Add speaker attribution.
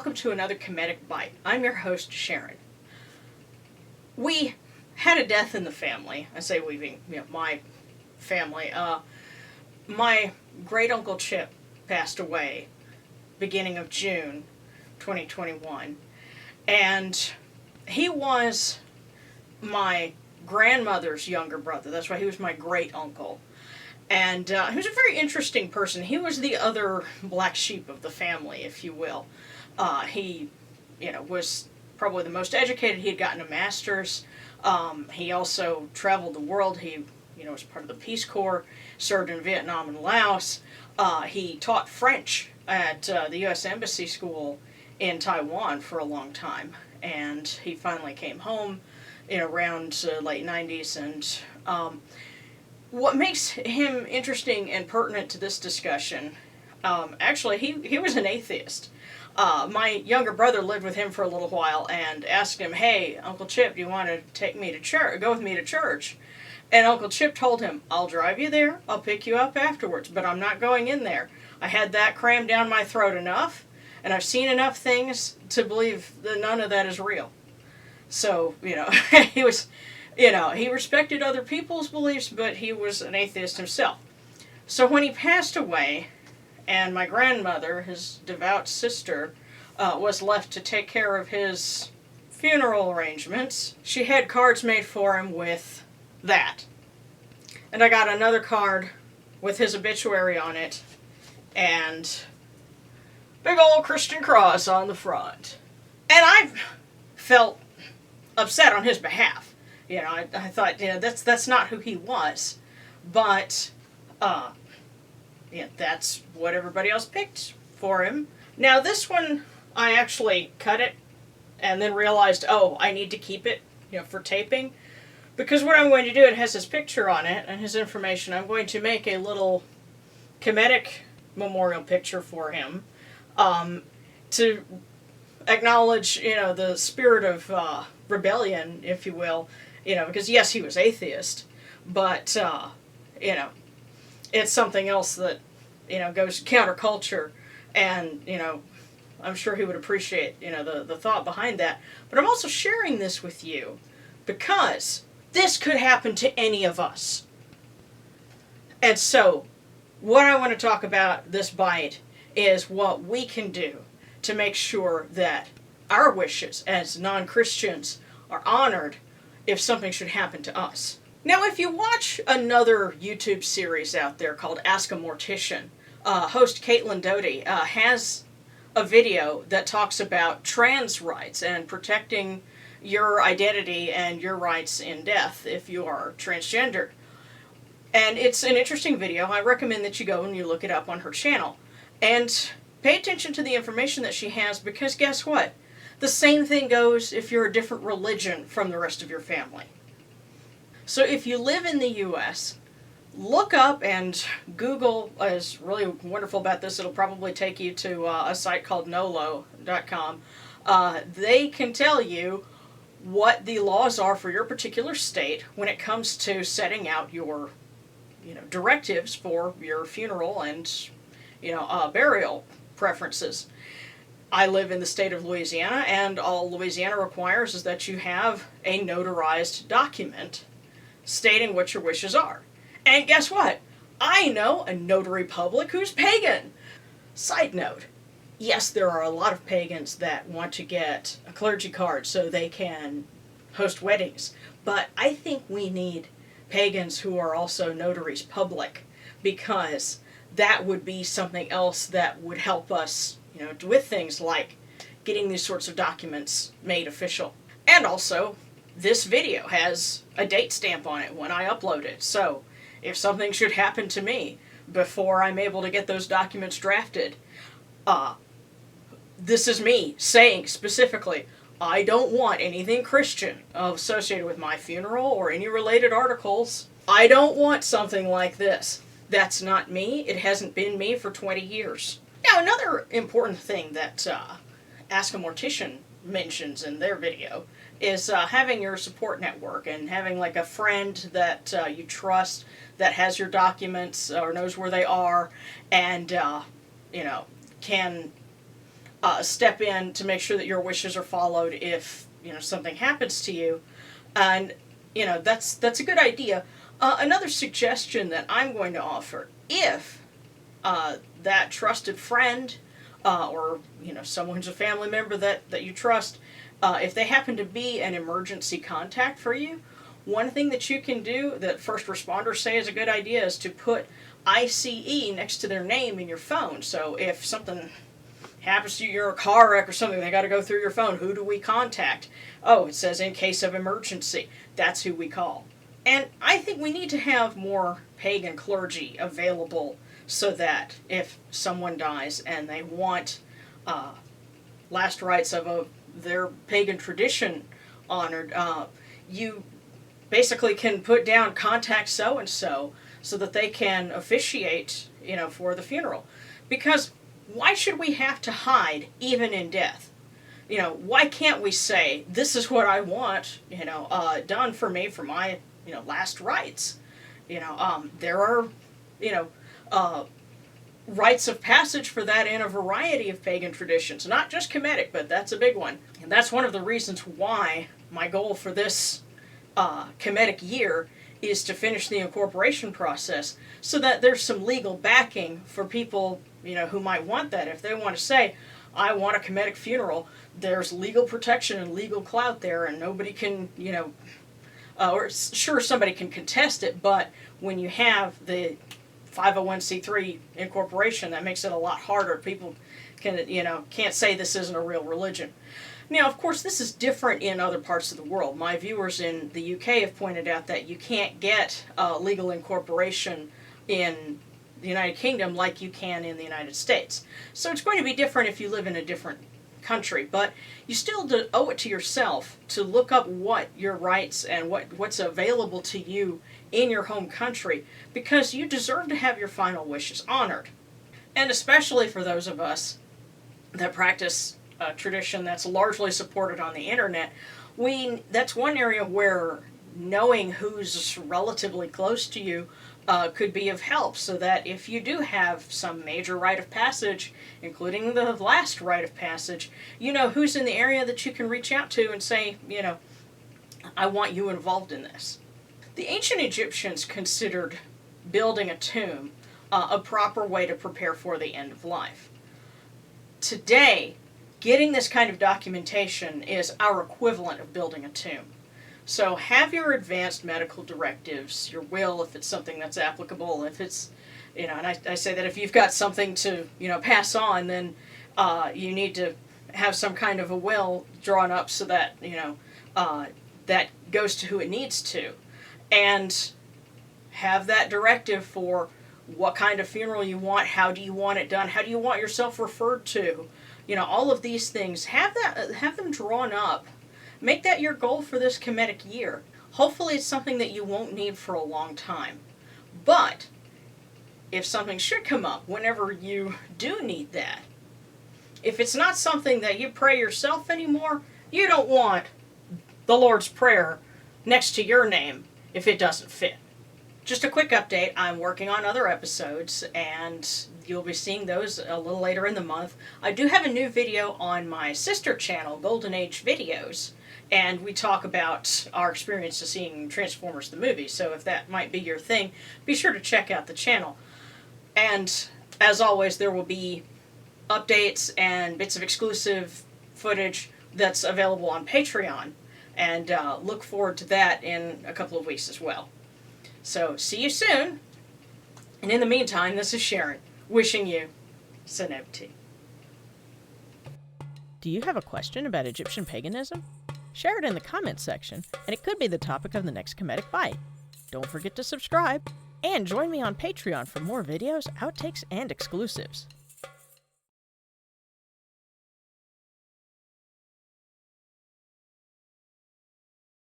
Speaker 1: welcome to another Kemetic Byte. I'm your host, Sharon. We had a death in the family. I say we being, my family. My great-uncle Chip passed away beginning of June 2021. And he was my grandmother's younger brother. That's why he was my great-uncle. And he was a very interesting person. He was the other black sheep of the family, if you will. He, was probably the most educated. He had gotten a master's. He also traveled the world. He, was part of the Peace Corps, served in Vietnam and Laos. He taught French at the U.S. Embassy School in Taiwan for a long time. And he finally came home in around late 90s. And what makes him interesting and pertinent to this discussion, actually, he was an atheist. My younger brother lived with him for a little while and asked him, "Hey, Uncle Chip, do you want to take me to church? Go with me to church?" And Uncle Chip told him, "I'll drive you there. I'll pick you up afterwards, but I'm not going in there. I had that crammed down my throat enough, and I've seen enough things to believe that none of that is real." So, he was, he respected other people's beliefs, but he was an atheist himself. So when he passed away, and my grandmother, his devout sister, was left to take care of his funeral arrangements, she had cards made for him with that. And I got another card with his obituary on it, and big old Christian cross on the front. And I felt upset on his behalf. I thought, that's not who he was. But, that's what everybody else picked for him. Now this one, I actually cut it and then realized, I need to keep it, for taping. Because what I'm going to do, it has his picture on it and his information. I'm going to make a little Kemetic memorial picture for him to acknowledge, the spirit of rebellion, if you will. Because yes, he was atheist, but, it's something else that, goes counterculture, and, I'm sure he would appreciate, the thought behind that. But I'm also sharing this with you because this could happen to any of us. And so, what I want to talk about this bite is what we can do to make sure that our wishes as non-Christians are honored if something should happen to us. Now, if you watch another YouTube series out there called Ask a Mortician, host Caitlin Doty has a video that talks about trans rights and protecting your identity and your rights in death if you are transgender. And it's an interesting video. I recommend that you go and you look it up on her channel. And pay attention to the information that she has, because guess what? The same thing goes if you're a different religion from the rest of your family. So if you live in the U.S., look up and Google is really wonderful about this. It'll probably take you to a site called nolo.com. They can tell you what the laws are for your particular state when it comes to setting out your, directives for your funeral and, burial preferences. I live in the state of Louisiana, and all Louisiana requires is that you have a notarized document stating what your wishes are. And guess what? I know a notary public who's pagan. Side note, yes, there are a lot of pagans that want to get a clergy card so they can host weddings, but I think we need pagans who are also notaries public, because that would be something else that would help us, with things like getting these sorts of documents made official. And also, this video has a date stamp on it when I upload it, so if something should happen to me before I'm able to get those documents drafted, this is me saying specifically, I don't want anything Christian associated with my funeral or any related articles. I don't want something like this. That's not me. It hasn't been me for 20 years. Now, another important thing that Ask a Mortician mentions in their video is having your support network and having like a friend that you trust that has your documents or knows where they are and, can step in to make sure that your wishes are followed if, something happens to you. And, that's a good idea. Another suggestion that I'm going to offer, if that trusted friend or, someone who's a family member that you trust, if they happen to be an emergency contact for you, one thing that you can do that first responders say is a good idea is to put ICE next to their name in your phone. So if something happens to you, you're a car wreck or something, they got to go through your phone. Who do we contact? Oh, it says in case of emergency. That's who we call. And I think we need to have more pagan clergy available so that if someone dies and they want last rites of their pagan tradition honored, you basically can put down contact so-and-so so that they can officiate, for the funeral. Because why should we have to hide even in death? Why can't we say, this is what I want, done for me for my, last rites? There are, rites of passage for that in a variety of pagan traditions, not just Kemetic, but that's a big one. And that's one of the reasons why my goal for this Kemetic year is to finish the incorporation process, so that there's some legal backing for people, who might want that. If they want to say, I want a Kemetic funeral, there's legal protection and legal clout there, and nobody can, or sure, somebody can contest it, but when you have the 501c3 incorporation, that makes it a lot harder. People can't say this isn't a real religion. Now, of course, this is different in other parts of the world. My viewers in the UK have pointed out that you can't get legal incorporation in the United Kingdom like you can in the United States. So it's going to be different if you live in a different country, but you still owe it to yourself to look up what your rights and what's available to you in your home country, because you deserve to have your final wishes honored. And especially for those of us that practice a tradition that's largely supported on the internet, that's one area where knowing who's relatively close to you could be of help, so that if you do have some major rite of passage, including the last rite of passage, you know who's in the area that you can reach out to and say, I want you involved in this. The ancient Egyptians considered building a tomb a proper way to prepare for the end of life. Today, getting this kind of documentation is our equivalent of building a tomb. So have your advanced medical directives, your will if it's something that's applicable, if it's, and I say that if you've got something to, pass on, then you need to have some kind of a will drawn up so that, that goes to who it needs to. And have that directive for what kind of funeral you want, how do you want it done, how do you want yourself referred to, all of these things. Have them drawn up. Make that your goal for this Kemetic year. Hopefully it's something that you won't need for a long time. But if something should come up whenever you do need that, if it's not something that you pray yourself anymore, you don't want the Lord's Prayer next to your name if it doesn't fit. Just a quick update, I'm working on other episodes, and you'll be seeing those a little later in the month. I do have a new video on my sister channel, Golden Age Videos, and we talk about our experience of seeing Transformers the movie, so if that might be your thing, be sure to check out the channel. And as always, there will be updates and bits of exclusive footage that's available on Patreon, and look forward to that in a couple of weeks as well. So, see you soon, and in the meantime, this is Sharon, wishing you Senebti.
Speaker 2: Do you have a question about Egyptian paganism? Share it in the comments section, and it could be the topic of the next Kemetic Byte. Don't forget to subscribe, and join me on Patreon for more videos, outtakes, and exclusives.